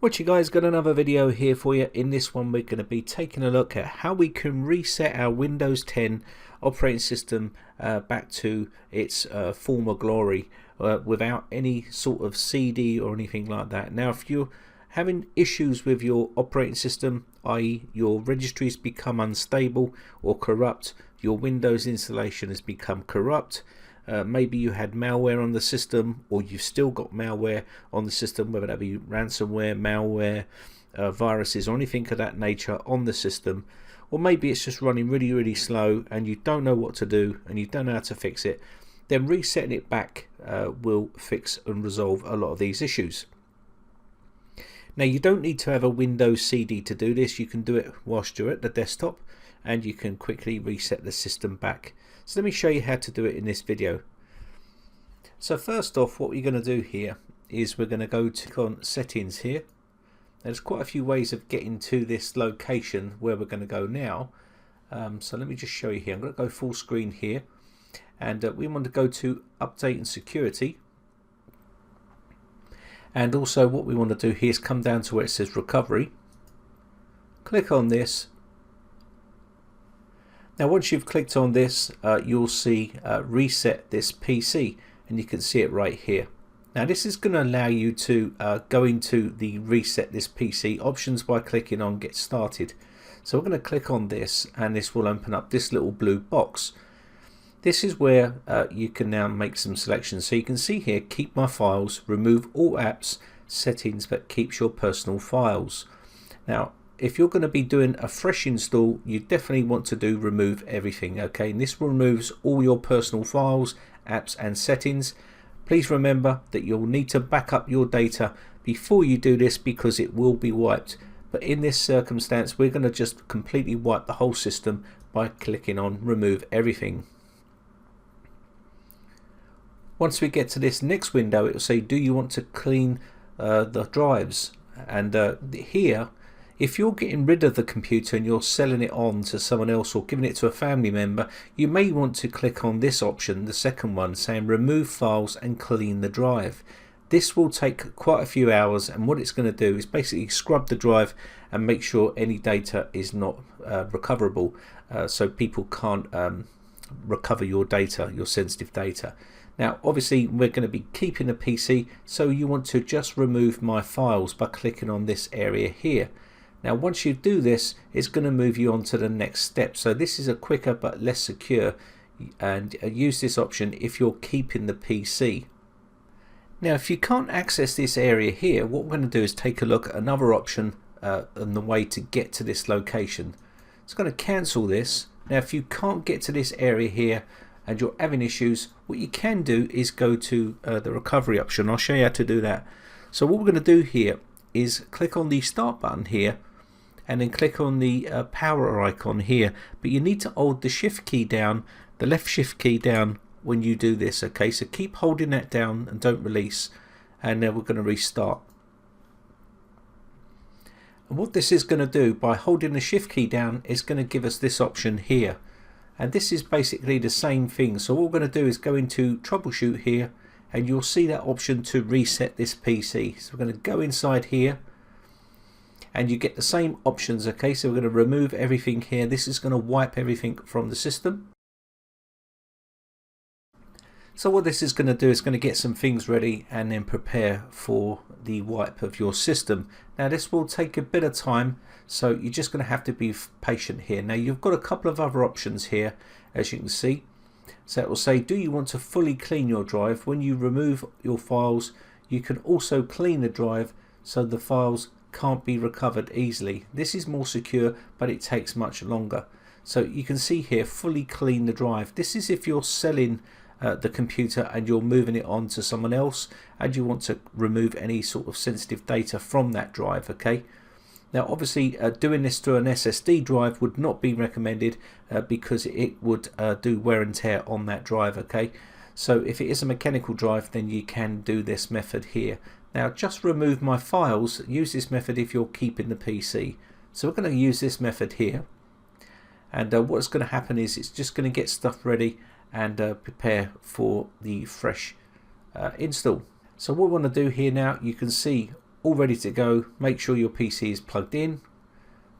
What you guys, got another video here for you. In this one we're going to be taking a look at how we can reset our Windows 10 operating system back to its former glory without any sort of CD or anything like that. Now if you're having issues with your operating system, i.e. your registries become unstable or corrupt, your Windows installation has become corrupt, maybe you had malware on the system, or you've still got malware on the system, whether that be ransomware, malware, viruses or anything of that nature on the system, or maybe it's just running really slow and you don't know what to do and you don't know how to fix it, then resetting it back will fix and resolve a lot of these issues. Now you don't need to have a Windows CD to do this. You can do it whilst you're at the desktop and you can quickly reset the system back. So let me show you how to do it in this video. So first off, what we're going to do here is we're going to go to settings here. There's quite a few ways of getting to this location where we're going to go now. So let me just show you here. I'm going to go full screen here, and we want to go to update and security. And also what we want to do here is come down to where it says recovery. Click on this. Now once you've clicked on this, you'll see reset this PC, and you can see it right here. Now this is going to allow you to go into the reset this PC options by clicking on get started. So we're going to click on this and this will open up this little blue box. This is where you can now make some selections. So you can see here, keep my files, remove all apps, settings but keeps your personal files. Now if you're going to be doing a fresh install, you definitely want to do remove everything. Okay, and this removes all your personal files, apps and settings. Please remember that you'll need to back up your data before you do this because it will be wiped. But in this circumstance we're going to just completely wipe the whole system by clicking on remove everything. Once we get to this next window, it will say do you want to clean the drives, and here if you're getting rid of the computer and you're selling it on to someone else or giving it to a family member, you may want to click on this option, the second one, saying remove files and clean the drive. This will take quite a few hours, and what it's going to do is basically scrub the drive and make sure any data is not recoverable, so people can't recover your data, your sensitive data. Now obviously we're going to be keeping the PC, so you want to just remove my files by clicking on this area here. Now once you do this, it's going to move you on to the next step. So this is a quicker but less secure, and use this option if you're keeping the PC. Now if you can't access this area here, what we're going to do is take a look at another option on the way to get to this location. It's going to cancel this. Now if you can't get to this area here and you're having issues, what you can do is go to the recovery option. I'll show you how to do that. So what we're going to do here is click on the start button here and then click on the power icon here, but you need to hold the shift key down, the left shift key down when you do this. Okay, so keep holding that down and don't release, and then we're going to restart. And what this is going to do by holding the shift key down is going to give us this option here, and this is basically the same thing. So what we're going to do is go into troubleshoot here, and you'll see that option to reset this PC. So we're going to go inside here and you get the same options. Okay, so we're going to remove everything here. This is going to wipe everything from the system. So what this is going to do is going to get some things ready and then prepare for the wipe of your system. Now this will take a bit of time, so you're just going to have to be patient here. Now you've got a couple of other options here, as you can see. So it will say do you want to fully clean your drive. When you remove your files, you can also clean the drive so the files can't be recovered easily. This is more secure, but it takes much longer. So you can see here fully clean the drive. This is if you're selling the computer and you're moving it on to someone else and you want to remove any sort of sensitive data from that drive. Okay, now obviously doing this through an SSD drive would not be recommended because it would do wear and tear on that drive. Okay, so if it is a mechanical drive, then you can do this method here. Now just remove my files. Use this method if you're keeping the PC. So we're going to use this method here, and what's going to happen is it's just going to get stuff ready and prepare for the fresh install. So what we want to do here now, you can see all ready to go. Make sure your PC is plugged in,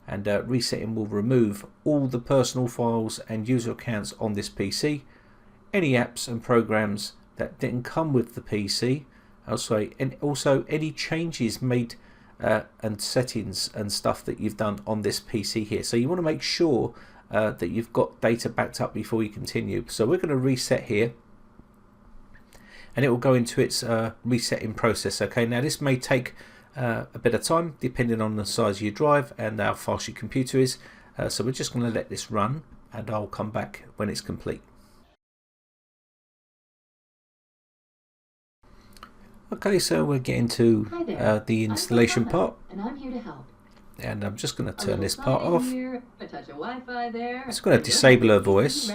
and resetting will remove all the personal files and user accounts on this PC, any apps and programs that didn't come with the PC, also any changes made and settings and stuff that you've done on this PC here. So you want to make sure that you've got data backed up before you continue. So we're going to reset here, and it will go into its resetting process. Okay, now this may take a bit of time depending on the size of your drive and how fast your computer is. So we're just going to let this run, and I'll come back when it's complete. Okay, so we're getting to the installation part, and I'm here to help. And I'm just going to turn this part off. Here, a touch of Wi-Fi there. It's going to disable her voice,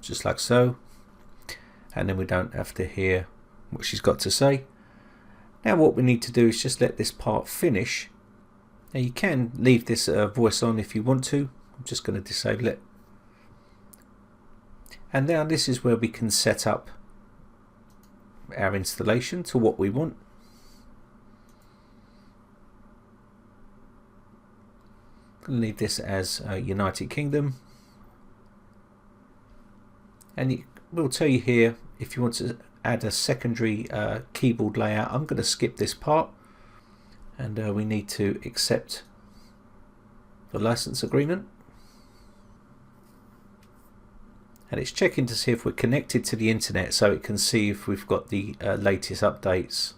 just like so, and then we don't have to hear what she's got to say. Now what we need to do is just let this part finish. Now you can leave this voice on if you want to. I'm just going to disable it. And now this is where we can set up our installation to what we want. Leave this as United Kingdom, and it will tell you here if you want to add a secondary keyboard layout. I'm going to skip this part, and we need to accept the license agreement, and it's checking to see if we're connected to the internet so it can see if we've got the latest updates.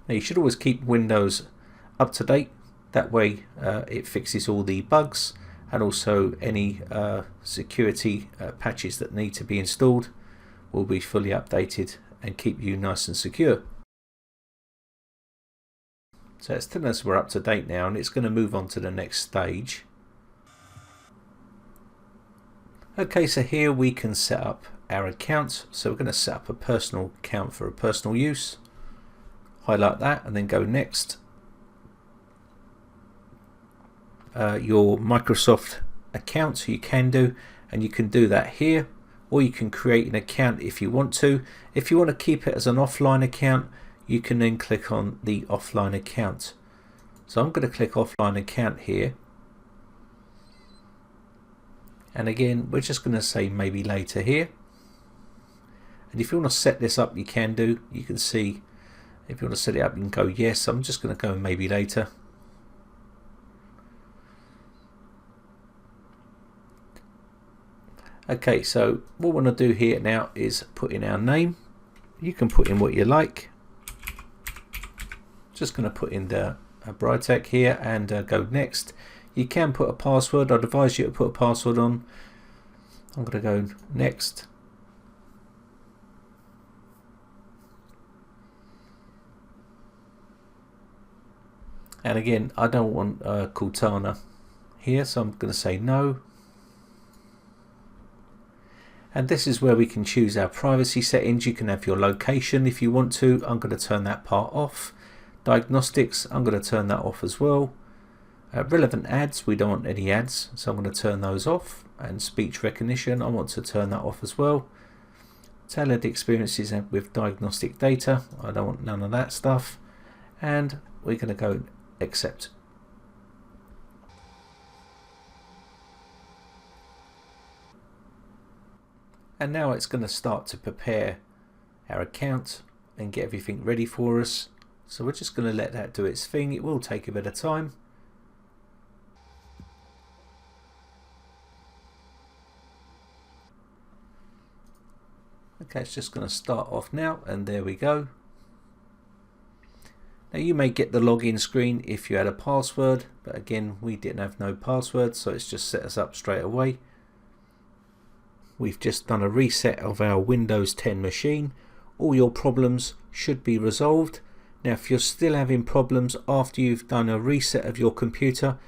Now you should always keep Windows up to date. That way it fixes all the bugs, and also any security patches that need to be installed will be fully updated and keep you nice and secure. So it's telling us we're up to date now, and it's going to move on to the next stage. Okay, so here we can set up our account. So we're going to set up a personal account for a personal use. Highlight that and then go next. Your Microsoft account you can do, and you can do that here, or you can create an account if you want to. If you want to keep it as an offline account, you can then click on the offline account. So I'm going to click offline account here, and again we're just going to say maybe later here. And if you want to set this up, you can do. You can see if you want to set it up, you can go yes. I'm just going to go maybe later. Okay, so what we want to do here now is put in our name. You can put in what you like. Just going to put in the Britec here and go next. You can put a password. I'd advise you to put a password on. I'm going to go next. And again, I don't want Cortana here, so I'm going to say no. And this is where we can choose our privacy settings. You can have your location if you want to. I'm going to turn that part off. Diagnostics, I'm going to turn that off as well. Relevant ads, we don't want any ads, so I'm going to turn those off. And speech recognition, I want to turn that off as well. Tailored experiences with diagnostic data, I don't want none of that stuff. And we're going to go accept. And now it's going to start to prepare our account and get everything ready for us. So we're just going to let that do its thing. It will take a bit of time. Okay, it's just going to start off now, and there we go. Now you may get the login screen if you had a password, but again we didn't have no password, so it's just set us up straight away. We've just done a reset of our Windows 10 machine. All your problems should be resolved. Now if you're still having problems after you've done a reset of your computer,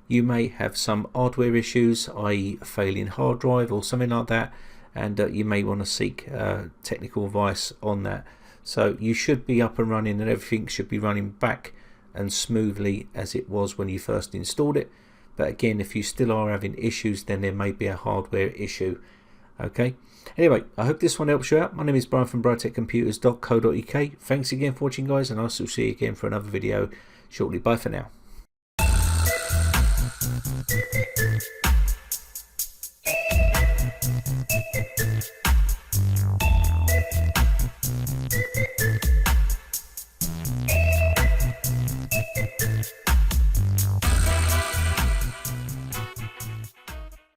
you may have some hardware issues, i.e. a failing hard drive or something like that, and you may want to seek technical advice on that. So you should be up and running, and everything should be running back and smoothly as it was when you first installed it. But again, if you still are having issues, then there may be a hardware issue. Okay. Anyway, I hope this one helps you out. My name is Brian from briteccomputers.co.uk. Thanks again for watching, guys, and I'll see you again for another video shortly. Bye for now.